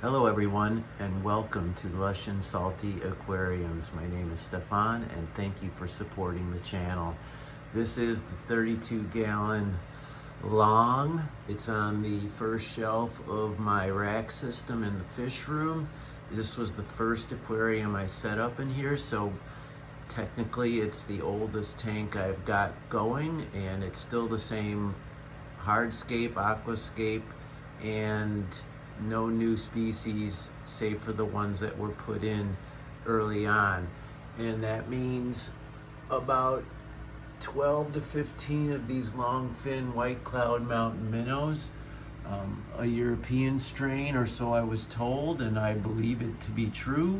Hello everyone, and welcome to Lush and Salty Aquariums. My name is Stefan, and thank you for supporting the channel. This is the 32-gallon long. It's on the first shelf of my rack system in the fish room. This was the first aquarium I set up in here, so technically it's the oldest tank I've got going, and it's still the same hardscape, aquascape, and no new species save for the ones that were put in early on. And that means about 12 to 15 of these long fin White Cloud Mountain Minnows, a European strain, or so I was told, and I believe it to be true.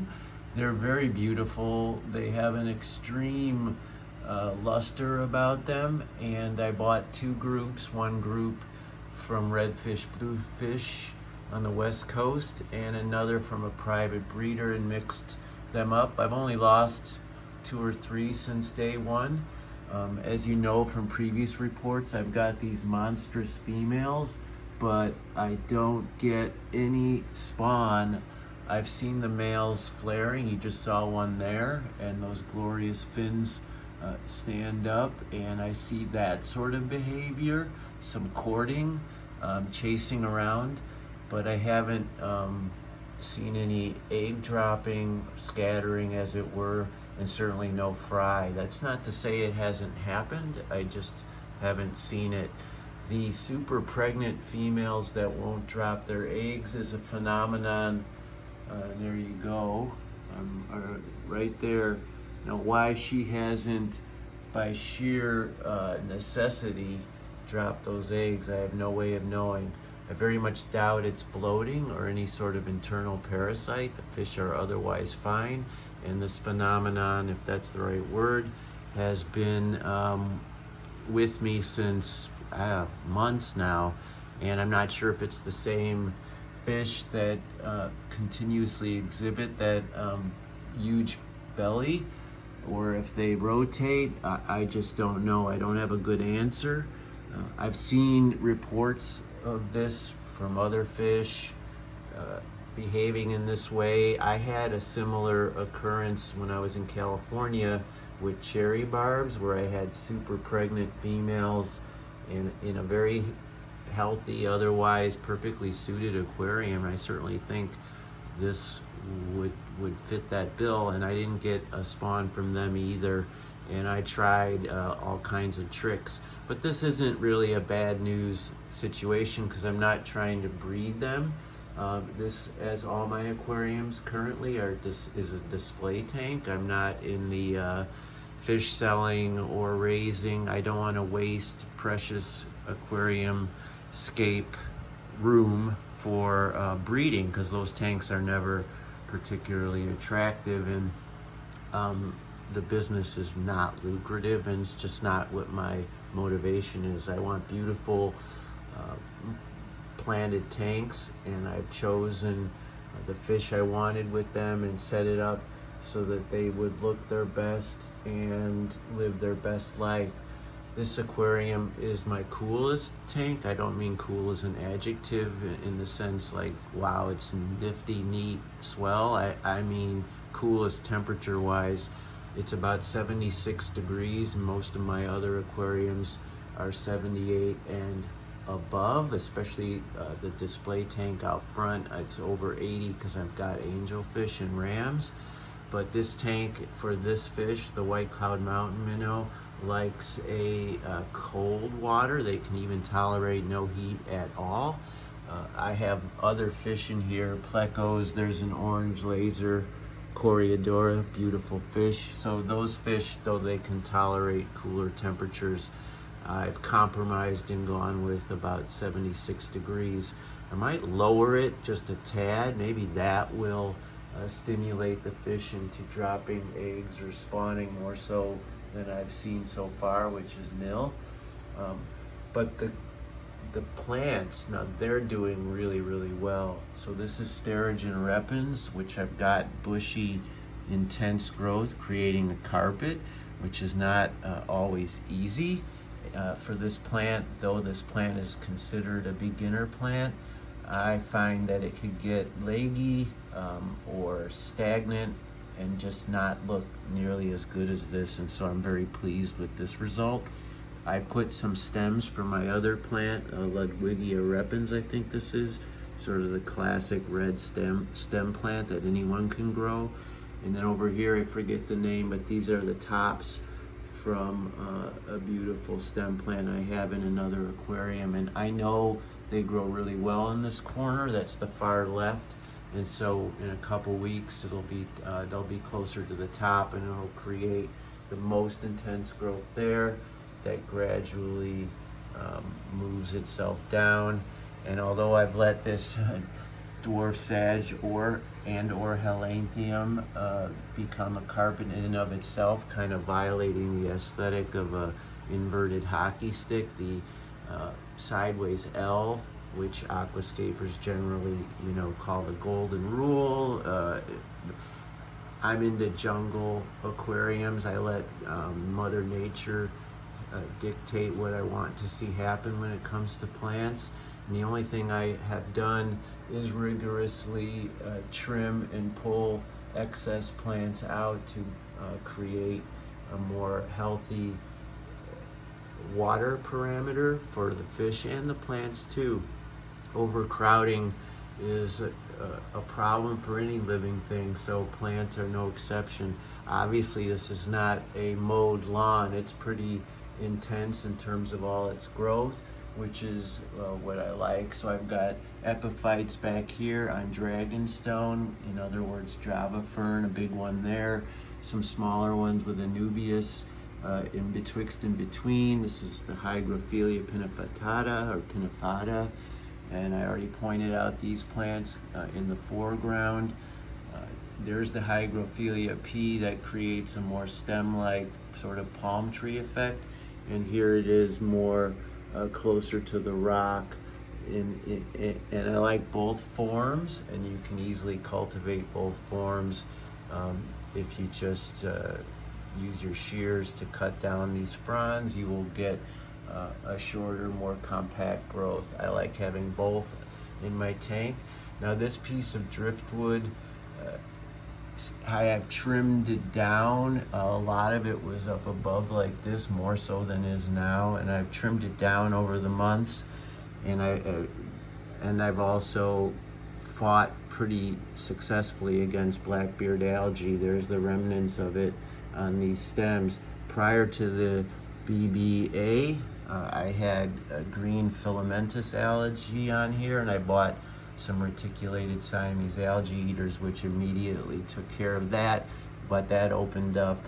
They're very beautiful. They have an extreme luster about them, and I bought two groups, one group from redfish, bluefish on the west coast, and another from a private breeder, and mixed them up. I've only lost 2 or 3 since day one. As you know from previous reports, I've got these monstrous females, but I don't get any spawn. I've seen the males flaring. You just saw one there, and those glorious fins stand up, and I see that sort of behavior, some courting, chasing around, but I haven't seen any egg dropping, scattering as it were, and certainly no fry. That's not to say it hasn't happened, I just haven't seen it. The super pregnant females that won't drop their eggs is a phenomenon. There you go, right there. Now, why she hasn't, by sheer necessity, dropped those eggs, I have no way of knowing. I very much doubt it's bloating or any sort of internal parasite. The fish are otherwise fine, and this phenomenon, if that's the right word, has been with me since months now, and I'm not sure if it's the same fish that continuously exhibit that huge belly, or if they rotate. I just don't know. I don't have a good answer. I've seen reports of this from other fish behaving in this way. I had a similar occurrence when I was in California with cherry barbs, where I had super pregnant females in a very healthy, otherwise perfectly suited aquarium. I certainly think this would fit that bill, and I didn't get a spawn from them either. And I tried all kinds of tricks, but this isn't really a bad news situation because I'm not trying to breed them. This, as all my aquariums currently are, is a display tank. I'm not in the fish selling or raising. I don't want to waste precious aquarium scape room for breeding, because those tanks are never particularly attractive, and the business is not lucrative, and it's just not what my motivation is. I want beautiful planted tanks, and I've chosen the fish I wanted with them and set it up so that they would look their best and live their best life. This aquarium is my coolest tank. I don't mean cool as an adjective in the sense like, wow, it's nifty, neat, swell. I mean coolest temperature wise. It's about 76 degrees. Most of my other aquariums are 78 and above, especially the display tank out front. It's over 80 because I've got angelfish and rams. But this tank for this fish, the White Cloud Mountain Minnow, likes a cold water. They can even tolerate no heat at all. I have other fish in here, plecos. There's an orange laser Coriadora, beautiful fish. So those fish, though they can tolerate cooler temperatures, I've compromised and gone with about 76 degrees. I might lower it just a tad. Maybe that will stimulate the fish into dropping eggs or spawning more so than I've seen so far, which is nil. But the plants, now they're doing really, really well. So this is Sterigen repens, which I've got bushy, intense growth, creating a carpet, which is not always easy for this plant, though this plant is considered a beginner plant. I find that it could get leggy or stagnant and just not look nearly as good as this, and so I'm very pleased with this result. I put some stems from my other plant, Ludwigia repens, I think this is, sort of the classic red stem plant that anyone can grow. And then over here, I forget the name, but these are the tops from a beautiful stem plant I have in another aquarium. And I know they grow really well in this corner, that's the far left. And so in a couple weeks, it'll be they'll be closer to the top, and it'll create the most intense growth there that gradually moves itself down. And although I've let this dwarf sage or Helanthium become a carpet in and of itself, kind of violating the aesthetic of a inverted hockey stick, the sideways L, which aquascapers generally, call the golden rule. I'm into jungle aquariums. I let Mother Nature dictate what I want to see happen when it comes to plants. And the only thing I have done is rigorously trim and pull excess plants out to create a more healthy water parameter for the fish and the plants too. Overcrowding is a problem for any living thing, so plants are no exception. Obviously, this is not a mowed lawn. It's pretty intense in terms of all its growth, which is what I like. So I've got epiphytes back here on dragonstone, in other words Java fern, a big one there, some smaller ones with anubias in between. This is the Hygrophila pinnifettata or pinnifada, and I already pointed out these plants in the foreground. There's the Hygrophila P that creates a more stem-like sort of palm tree effect, and here it is more closer to the rock. And I like both forms, and you can easily cultivate both forms if you just use your shears to cut down these fronds. You will get a shorter, more compact growth. I like having both in my tank. Now this piece of driftwood, I have trimmed it down. A lot of it was up above like this, more so than is now, and I've trimmed it down over the months. And I've also fought pretty successfully against blackbeard algae. There's the remnants of it on these stems. Prior to the BBA, I had a green filamentous algae on here, and I bought some reticulated Siamese algae eaters, which immediately took care of that, but that opened up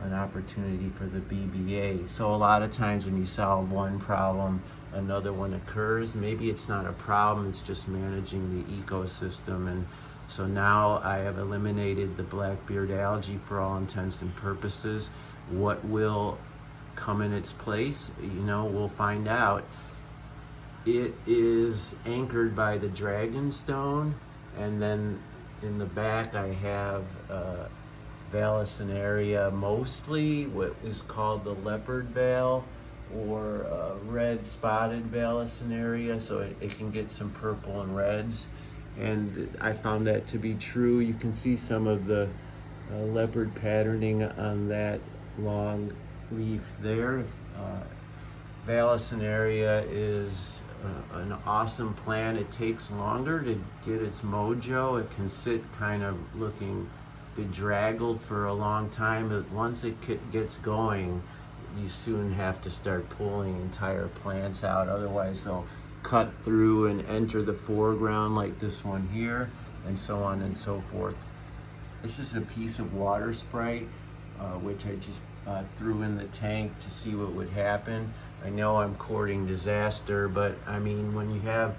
an opportunity for the BBA. So a lot of times when you solve one problem, another one occurs. Maybe it's not a problem, it's just managing the ecosystem. And so now I have eliminated the blackbeard algae for all intents and purposes. What will come in its place, we'll find out. It is anchored by the dragonstone, and then in the back I have Vallisneria, mostly what is called the leopard val or red spotted Vallisneria, so it can get some purple and reds, and I found that to be true. You can see some of the leopard patterning on that long leaf there. Vallisneria is an awesome plant. It takes longer to get its mojo. It can sit kind of looking bedraggled for a long time, but once it gets going, you soon have to start pulling entire plants out. Otherwise they'll cut through and enter the foreground like this one here, and so on and so forth. This is a piece of water sprite which I just threw in the tank to see what would happen. I know I'm courting disaster, but I mean, when you have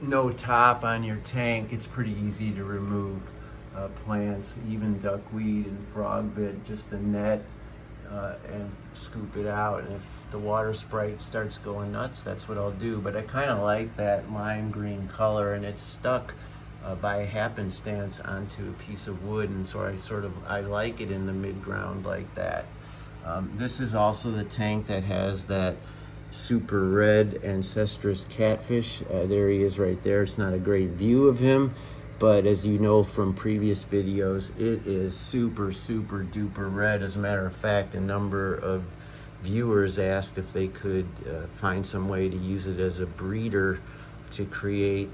no top on your tank, it's pretty easy to remove plants, even duckweed and frogbit, just a net and scoop it out. And if the water sprite starts going nuts, that's what I'll do. But I kind of like that lime green color, and it's stuck by happenstance onto a piece of wood, and so I like it in the mid-ground like that. This is also the tank that has that super red ancestress catfish. There he is right there. It's not a great view of him, but as you know from previous videos, it is super duper red. As a matter of fact, a number of viewers asked if they could find some way to use it as a breeder to create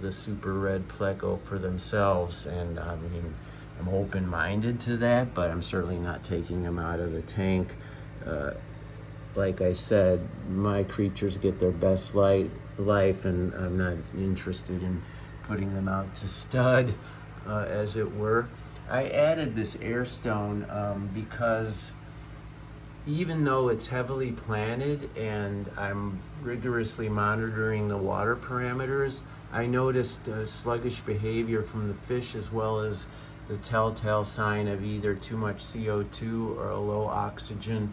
the super red pleco for themselves. And I mean, I'm open-minded to that, but I'm certainly not taking them out of the tank. Like I said, my creatures get their best life, and I'm not interested in putting them out to stud, as it were. I added this air stone because even though it's heavily planted and I'm rigorously monitoring the water parameters, I noticed sluggish behavior from the fish, as well as the telltale sign of either too much CO2 or a low oxygen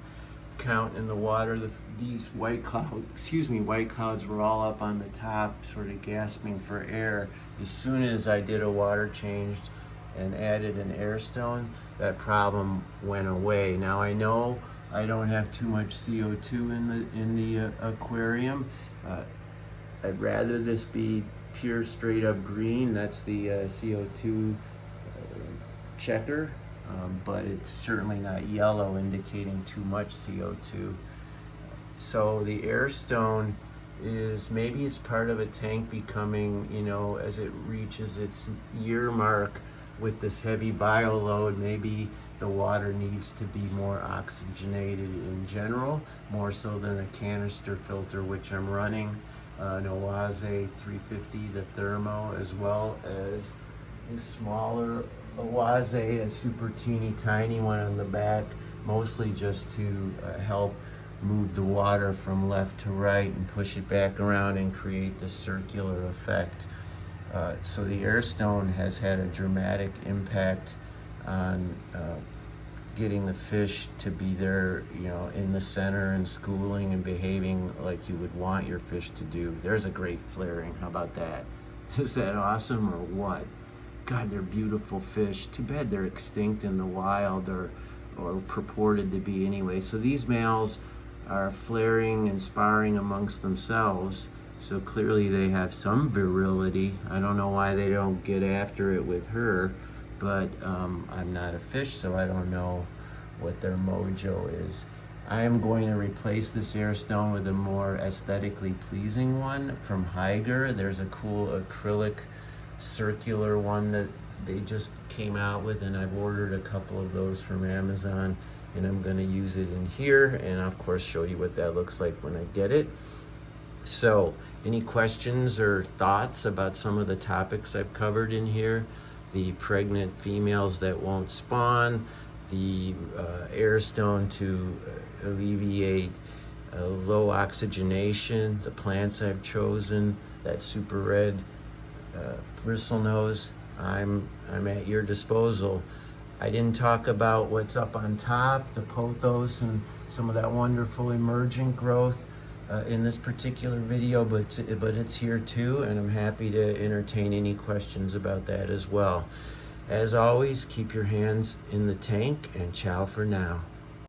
count in the water. These white clouds were all up on the top, sort of gasping for air. As soon as I did a water change and added an air stone, that problem went away. Now I know I don't have too much CO2 in the aquarium. I'd rather this be pure straight up green. That's the CO2 checker, but it's certainly not yellow, indicating too much CO2. So the air stone is, maybe it's part of a tank becoming, you know, as it reaches its year mark with this heavy bio load, maybe the water needs to be more oxygenated in general, more so than a canister filter, which I'm running an Oase 350, the thermo, as well as a smaller Oase, a super teeny tiny one on the back, mostly just to help move the water from left to right and push it back around and create this circular effect. So the air stone has had a dramatic impact on getting the fish to be there, you know, in the center and schooling and behaving like you would want your fish to do. There's a great flaring. How about that? Is that awesome or what? God, they're beautiful fish. Too bad they're extinct in the wild, or purported to be anyway. So these males are flaring and sparring amongst themselves. So clearly they have some virility. I don't know why they don't get after it with her, but I'm not a fish, so I don't know what their mojo is. I am going to replace this air stone with a more aesthetically pleasing one from Haiger. There's a cool acrylic circular one that they just came out with, and I've ordered a couple of those from Amazon, and I'm going to use it in here, and of course show you what that looks like when I get it. So any questions or thoughts about some of the topics I've covered in here? The pregnant females that won't spawn, the air stone to alleviate low oxygenation, the plants I've chosen, that super red bristlenose, I'm at your disposal. I didn't talk about what's up on top, the pothos and some of that wonderful emergent growth in this particular video, but it's here too, and I'm happy to entertain any questions about that as well. As always, keep your hands in the tank, and ciao for now.